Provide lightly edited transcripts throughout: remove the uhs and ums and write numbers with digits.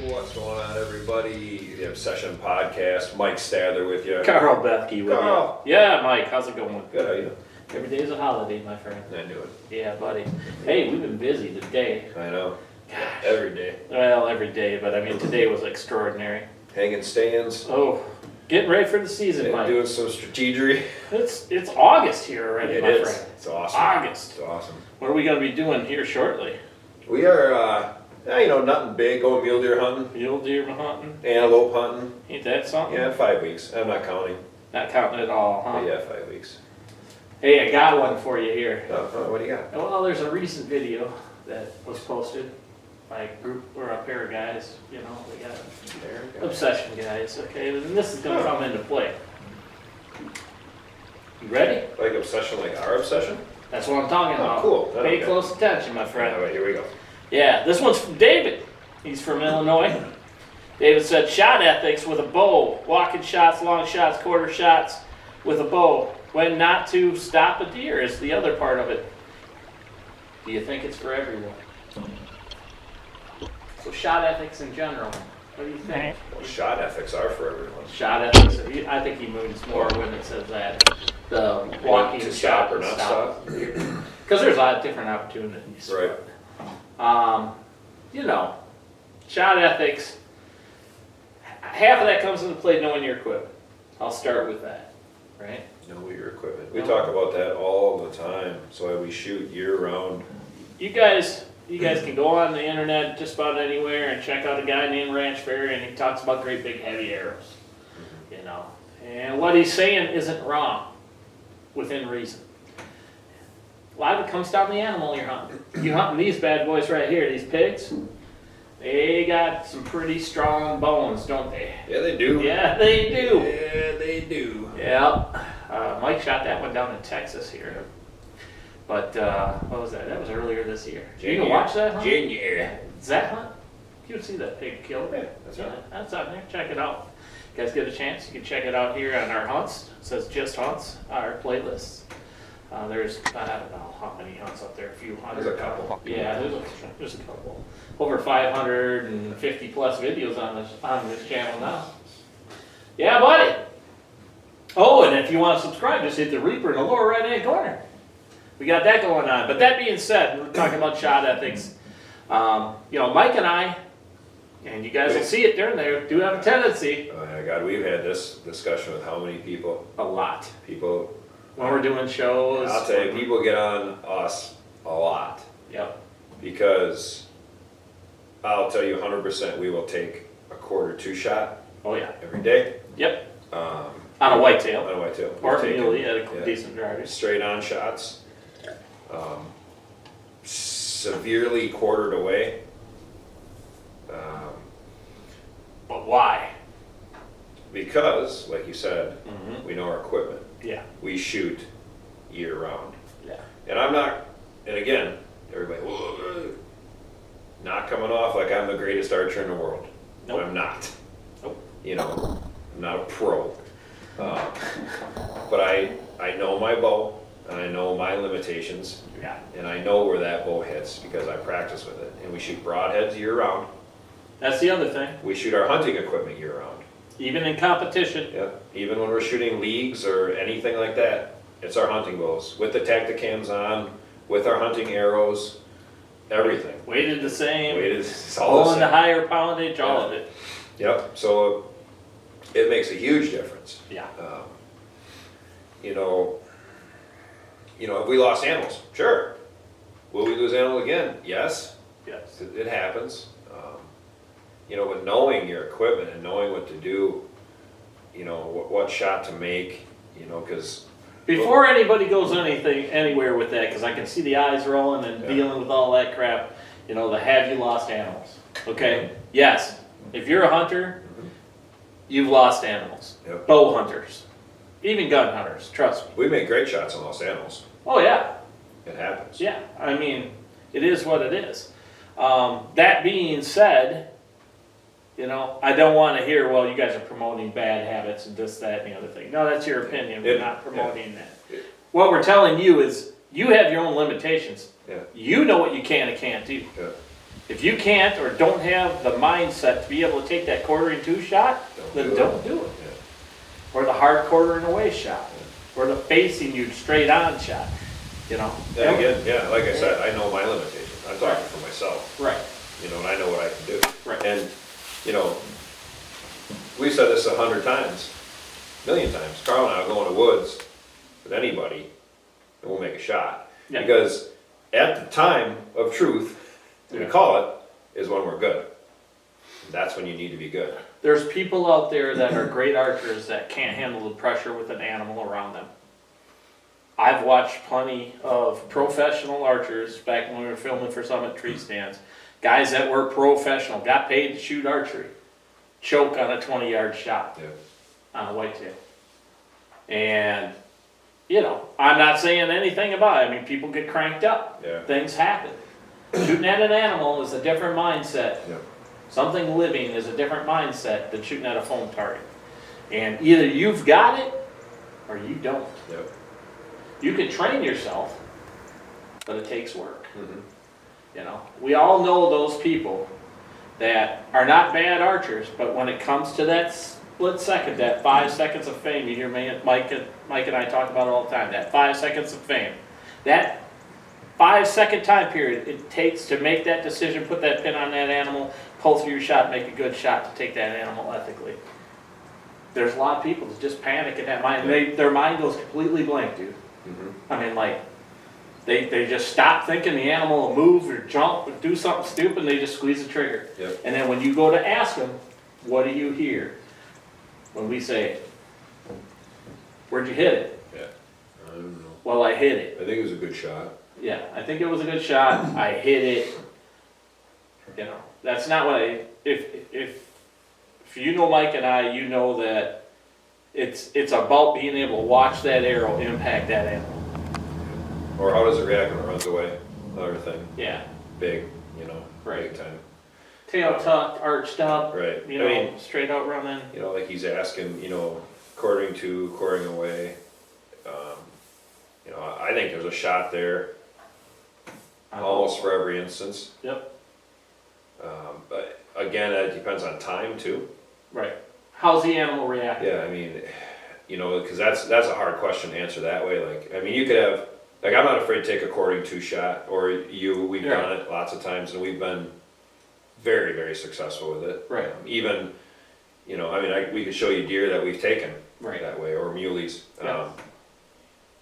What's going on, everybody? The Obsession Podcast. Mike Stadler with you. Carl Bethke with Carl. you. Yeah, Mike, how's it going? Good, how you doing? Every day's a holiday, my friend. I knew it. Yeah, buddy. Hey, we've been busy today. I know. Gosh. Every day. Well, every day, but I mean, today was extraordinary. Hanging stands. Oh, getting ready for the season, And Mike. doing some strategery. It's August here already, It my is. friend. It's awesome. August. It's awesome. What are we going to be doing here shortly? We are, nothing big. Going mule deer hunting, Mule deer hunting? antelope hunting. Ain't that something? Yeah, 5 weeks. I'm not counting. Not counting at all, huh? But yeah, 5 weeks. Hey, I got one for you here. What do you got? Well, there's a recent video that was posted by a group or a pair of guys. You know, we got obsession guys. Okay, and this is going to come into play. You ready? Like obsession, like our obsession? That's what I'm talking about. Cool. Pay Okay. close attention, my friend. All right, here we go. Yeah, this one's from David. He's from Illinois. David said, shot ethics with a bow. Walking shots, long shots, quarter shots with a bow. When not to stop a deer is the other part of it. Do you think it's for everyone? So shot ethics in general. What do you think? Well, shot ethics are for everyone. Shot ethics. I think he moves more when it says that. The walking To shot stop or not stop? Because there's a lot of different opportunities. Right. Shot ethics. Half of that comes into play knowing your equipment. I'll start with that, right? Know your equipment. We talk about that all the time. That's why we shoot year round. You guys can go on the internet just about anywhere and check out a guy named Ranch Fairy, and he talks about great big heavy arrows. You know, and what he's saying isn't wrong, within reason. A lot of it comes down to the animal you're hunting. You're hunting these bad boys right here, these pigs. They got some pretty strong bones, don't they? Yeah, they do. Yeah, they do. Yeah, they do. Yeah. Mike shot that one down in Texas here. But what was that? That was earlier this year. You can watch that hunt? January. Is that hunt? You can see that pig killed. Yeah, that's right. That's out there. Check it out. You guys get a chance, you can check it out here on our hunts. It says just hunts, our playlists. There's, I don't know how many hunts up there, a few hundred. There's a couple. Yeah, there's a couple. Over 550 plus videos on this channel now. Yeah, buddy. Oh, and if you want to subscribe, just hit the Reaper in the lower right-hand corner. We got that going on. But that being said, we're talking about shot ethics. Mike and I, and you guys will see it during there, do have a tendency. Oh my God, we've had this discussion with how many people? A lot. People. When we're doing shows. I'll tell you, people get on us a lot. Yep. Because I'll tell you 100% we will take a quarter two shot Oh yeah. every day. Yep. On On a whitetail. a whitetail. Or We've a taken, muley at a decent driver. straight on shots. Severely quartered away. But why? Because, like you said, Mm-hmm. we know our equipment. Yeah. We shoot year round. Yeah. And I'm not, and again, everybody, "Whoa," not coming off like I'm the greatest archer in the world. Nope. I'm not. Nope. I'm not a pro. But I know my bow, and I know my limitations, Yeah. and I know where that bow hits because I practice with it. And we shoot broadheads year round. That's the other thing. We shoot our hunting equipment year round. Even in competition. Yeah. Even when we're shooting leagues or anything like that, it's our hunting bows with the Tacticams on, with our hunting arrows, everything. Weighted the same. It's all Pulling the the same. higher poundage, all of it. Yep. So it makes a huge difference. Yeah. If we lost animals, sure. Will we lose animals again? Yes. Yes. It happens. With knowing your equipment and knowing what to do, what shot to make, because Before anybody goes anywhere with that, because I can see the eyes rolling and Yeah. dealing with all that crap, the have you lost animals? Okay? Yes. If you're a hunter, you've lost animals. Yep. Bow hunters. Even gun hunters, trust me. we make great shots on lost animals. Oh yeah. It happens. Yeah. I mean, it is what it is. That being said, I don't want to hear, well, you guys are promoting bad habits and this, that, and the other thing. No, that's your opinion. We're not promoting that. What we're telling you is you have your own limitations. Yeah. You know what you can and can't do. Yeah. If you can't or don't have the mindset to be able to take that quartering to shot, then don't do it. Yeah. Or the hard quartering away shot, or the facing you straight on shot, you know? Yeah, again, yeah, like I said, I know my limitations. I'm talking for myself, Right, you know, and I know what I can do. right. And, you know, we've said this 100 times, a million times. Carl and I will go in the woods with anybody and we'll make a shot. Yeah. Because at the time of truth, we call it, is when we're good. That's when you need to be good. There's people out there that are great archers that can't handle the pressure with an animal around them. I've watched plenty of professional archers back when we were filming for Summit Tree Stands. Guys that were professional, got paid to shoot archery, choke on a 20-yard shot on a whitetail. And, you know, I'm not saying anything about it. I mean, people get cranked up. Yeah. Things happen. Shooting at an animal is a different mindset. Yeah. Something living is a different mindset than shooting at a foam target. And either you've got it or you don't. Yep. You can train yourself, but it takes work. Mm-hmm. You know, we all know those people that are not bad archers, but when it comes to that split second, that 5 seconds of fame, you hear Mike and I talk about it all the time, that 5 seconds of fame. That 5-second time period it takes to make that decision, put that pin on that animal, pull through your shot, make a good shot to take that animal ethically. There's a lot of people that just panic in that mind. Their mind goes completely blank, dude. Mm-hmm. I mean, like, they just stop thinking the animal will move or jump or do something stupid, and they just squeeze the trigger. Yep. And then when you go to ask them, what do you hear? When we say, where'd you hit it? Yeah. I don't know. Well, I hit it. I think it was a good shot. Yeah, I think it was a good shot. I hit it. You know, that's not what if you know Mike and I, you know that it's about being able to watch that arrow impact that animal. Or how does it react when it runs away? Another thing. Yeah. Big, you know, Right. big time. Tail tucked, arched up. Right. You know, I mean, straight out running. you know, like he's asking, you know, quartering to, quartering away. You know, I think there's a shot there almost for every instance. Yep. But again, it depends on time too. Right. How's the animal reacting? Yeah, I mean, you know, because that's a hard question to answer that way. Like, I mean, you could have, like, I'm not afraid to take a quartering to shot, or we've done it lots of times, and we've been very, very successful with it. Right. Even, you know, I mean, we could show you deer that we've taken that way, or muleys. Yeah.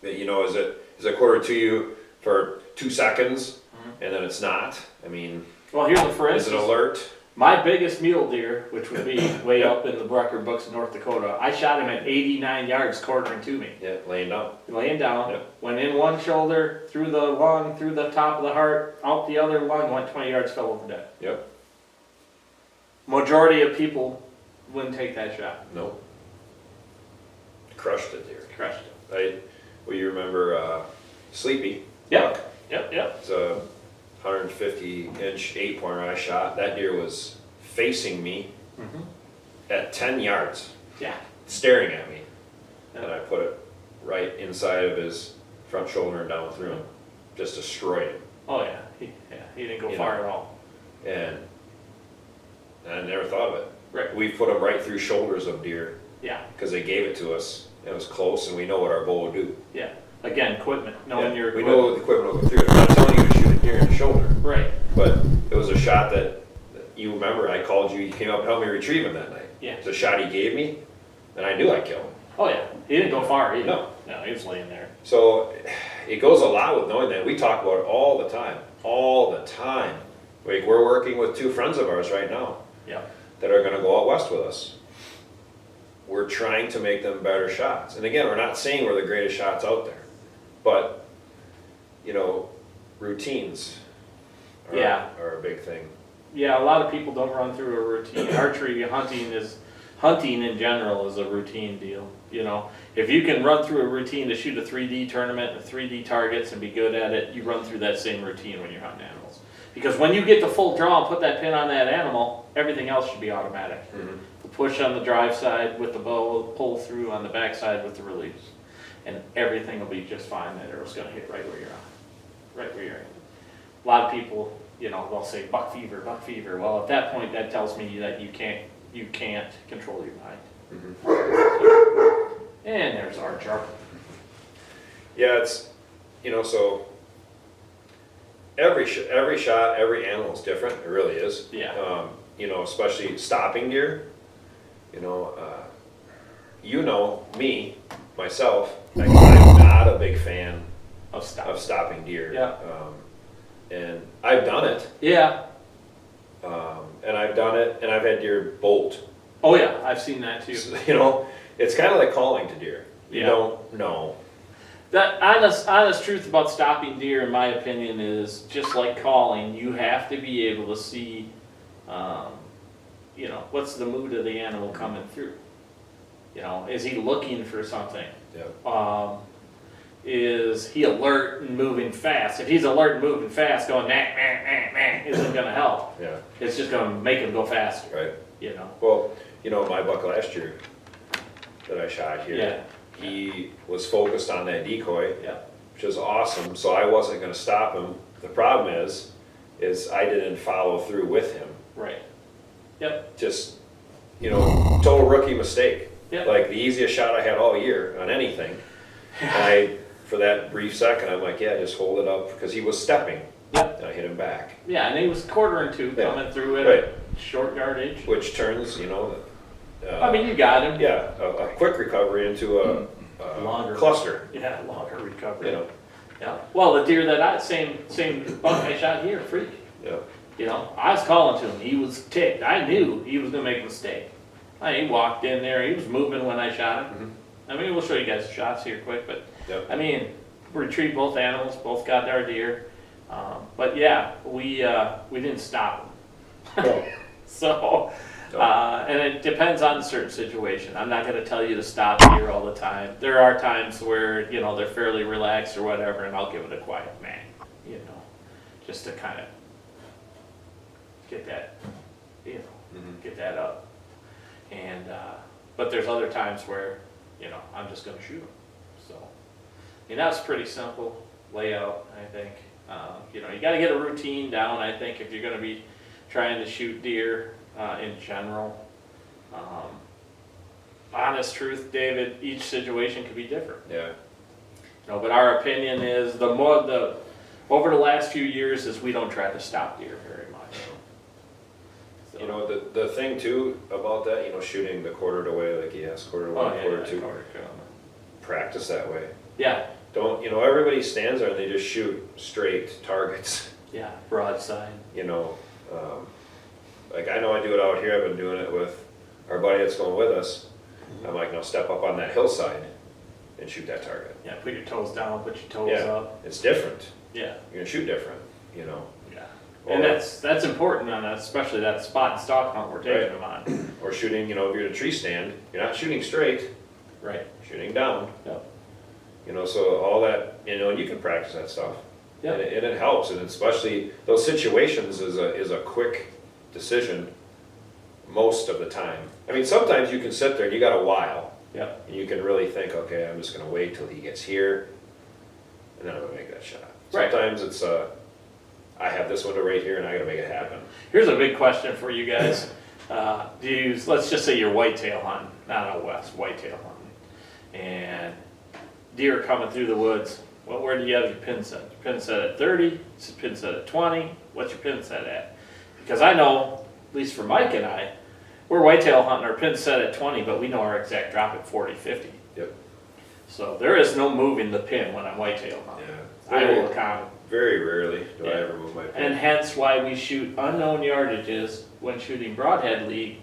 That, you know, is it quarter to you for 2 seconds, and then it's not? I mean, Well, here's the for is it instance. alert? My biggest mule deer, which would be way up in the Brucker Books in North Dakota, I shot him at 89 yards quartering to me. Yeah, laying down. Laying down, Yep. went in one shoulder, through the lung, through the top of the heart, out the other lung, went 20 yards, fell over dead. Yep. Majority of people wouldn't take that shot. No. Crushed it deer. Crushed it. Well, you remember Sleepy? Yep. Buck? Yep. It's a 150-inch 8-pointer I shot. That deer was facing me at 10 yards, Yeah. staring at me. Yep. And I put it right inside of his front shoulder and down through him. Just destroyed him. Oh yeah. He didn't go You far know. at all. And I never thought of it. Right. We put them right through shoulders of deer Yeah. because they gave it to us. It was close, and we know what our bow will do. Yeah. Again, equipment. Knowing Yeah, your we equipment. know the equipment will go through it. I'm not telling you to shoot a deer in the shoulder, Right. but it was a shot that you remember. I called you. You came up and helped me retrieve him that night. Yeah. It's a shot he gave me, and I knew I'd kill him. Oh yeah. He didn't go far either. No. No, he was laying there. So it goes a lot with knowing that. We talk about it all the time. All the time. Like, we're working with 2 friends of ours right now Yeah. that are going to go out west with us. We're trying to make them better shots. And again, we're not saying we're the greatest shots out there, but, you know, routines are a big thing. Yeah, a lot of people don't run through a routine. Archery, hunting in general is a routine deal. You know, if you can run through a routine to shoot a 3D tournament and 3D targets and be good at it, you run through that same routine when you're hunting animals. Because when you get the full draw and put that pin on that animal, everything else should be automatic. The push on the drive side with the bow, pull through on the back side with the release. And everything will be just fine. That arrow's going to hit right where you're on. Right where you're at. A lot of people they'll say buck fever, buck fever. Well, at that point, that tells me that you can't control your mind. And there's our chart. Yeah, it's, so every shot, every animal is different. It really is. Yeah. Especially stopping deer. Me, myself, like, I'm not a big fan Of stuff. of stopping deer. Yeah. And I've done it. Yeah. And I've done it, and I've had deer bolt. Oh yeah, I've seen that too. It's kind of like calling to deer. You Yeah. don't know. That honest truth about stopping deer, in my opinion, is just like calling. You have to be able to see, what's the mood of the animal coming through. Is he looking for something? Yeah. Is he alert and moving fast? If he's alert and moving fast, going nah, nah, nah, nah, isn't going to help. Yeah. It's just going to make him go faster. Right. Well, my buck last year that I shot here, Yeah. he was focused on that decoy, Yeah. which is awesome. So I wasn't going to stop him. The problem is I didn't follow through with him. Right. Yep. Just, total rookie mistake. Yep. Like the easiest shot I had all year on anything. And for that brief second, I'm like, yeah, just hold it up, because he was stepping. Yep. And I hit him back. Yeah, and he was quartering two Yeah. coming through it, Right. short yardage. Which turns, You got him. yeah, a quick recovery into a Longer cluster. Yeah, longer recovery. You know. Yeah. Well, the deer that same buck I shot here, freak. Yeah. I was calling to him. He was ticked. I knew he was gonna make a mistake. He walked in there. He was moving when I shot him. We'll show you guys the shots here quick, but Yep. we retrieved both animals, both got our deer. But yeah, we didn't stop them. No. So, and it depends on a certain situation. I'm not going to tell you to stop deer all the time. There are times where, they're fairly relaxed or whatever, and I'll give it a quiet man, just to kind of get that, get that up. And, but there's other times where, I'm just going to shoot them. So, that's pretty simple layout, I think. You got to get a routine down, I think, if you're going to be trying to shoot deer in general. Honest truth, David, each situation could be different. Yeah. But our opinion is over the last few years is we don't try to stop deer very much. So, The thing too about that, shooting the quartered away, like he asked, quartered one, quartered two. Practice that way. Yeah. Don't, everybody stands there and they just shoot straight targets. Yeah, broadside. Like I know I do it out here. I've been doing it with our buddy that's going with us. I'm like, no, step up on that hillside and shoot that target. Yeah, put your toes down, put your toes up. It's different. Yeah. You're gonna shoot different, Yeah. And that's important on that, especially that spot and stalk hunt we're taking them on. Or shooting, if you're in a tree stand, you're not shooting straight. Right. Shooting down. Yep. So all that, and you can practice that stuff. Yep. And it helps, and especially those situations is a quick decision most of the time. Sometimes you can sit there and you got a while. Yep. And you can really think, okay, I'm just gonna wait till he gets here, and then I'm gonna make that shot. Right. Sometimes it's I have this window right here and I gotta make it happen. Here's a big question for you guys. Let's just say you're whitetail hunting, not out west, whitetail hunting. And deer are coming through the woods. Well, where do you have your pin set? Your pin set at 30? Is your pin set at 20? What's your pin set at? Because I know, at least for Mike and I, we're whitetail hunting our pin set at 20, but we know our exact drop at 40, 50. Yep. So there is no moving the pin when I'm whitetail hunting. Yeah. I will account. Very rarely do I ever move my pin. And hence why we shoot unknown yardages when shooting broadhead league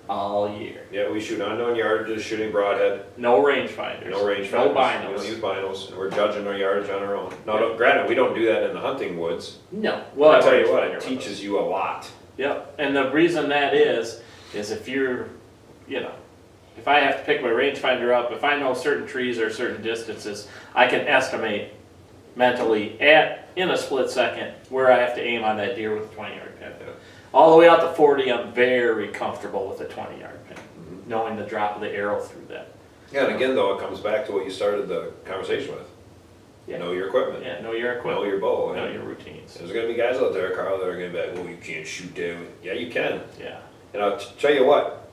all year. Yeah, we shoot unknown yardages, shooting broadhead. No rangefinders. No rangefinders. No binos. We don't use binos. And we're judging our yardage on our own. Now, granted, we don't do that in the hunting woods. No. Well, I tell you what, it teaches you a lot. Yep. And the reason that is if you're, if I have to pick my rangefinder up, if I know certain trees or certain distances, I can estimate mentally in a split second where I have to aim on that deer with a 20-yard pin. Yeah. All the way out to 40, I'm very comfortable with a 20-yard pin, knowing the drop of the arrow through that. Yeah, and again, though, it comes back to what you started the conversation with. Yeah. know your equipment, Yeah, know your know equipment, your bow. know And your routines. there's gonna be guys out there, Carl, that are gonna be like, well, you can't shoot there. Yeah, you can. Yeah. And I'll tell you what,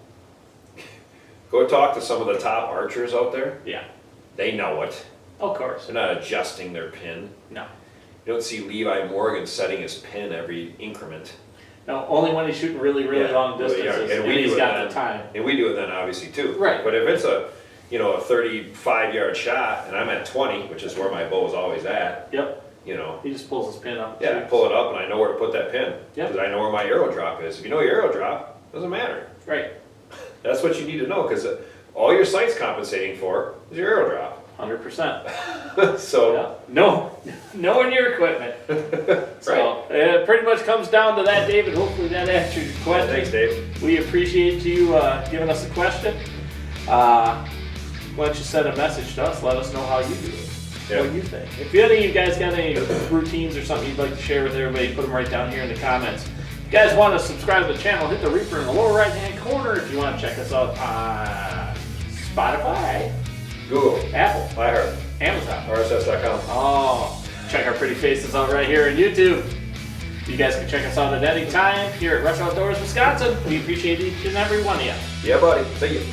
go talk to some of the top archers out there. Yeah. They know it. Of course. They're not adjusting their pin. No. You don't see Levi Morgan setting his pin every increment. No, only when he's shooting really, really Yeah. long Well, yeah, distances, and and we he's do it got then. the time. And we do it then obviously too. Right. But if it's a, you know, a 35-yard shot and I'm at 20, which is where my bow is always at, Yep. you know, He just pulls his pin up. yeah, I pull it up and I know where to put that pin. Yep. Because I know where my arrow drop is. If you know your arrow drop, it doesn't matter. Right. That's what you need to know because all your sight's compensating for is your arrow drop. 100%. So, Yeah. No, knowing your equipment. So it pretty much comes down to that, David. Hopefully that answers your question. thanks, Dave. We appreciate you giving us a question. Why don't you send a message to us? Let us know how you do it. Yeah. What you think. If any of you guys got any routines or something you'd like to share with everybody, put them right down here in the comments. If you guys want to subscribe to the channel, hit the Reaper in the lower right hand corner. If you want to check us out on Spotify, Google, Apple, iHeart, Amazon. RSS.com. Oh, check our pretty faces out right here on YouTube. You guys can check us out at any time here at Rush Outdoors, Wisconsin. We appreciate each and every one of you. Yeah, buddy. See you.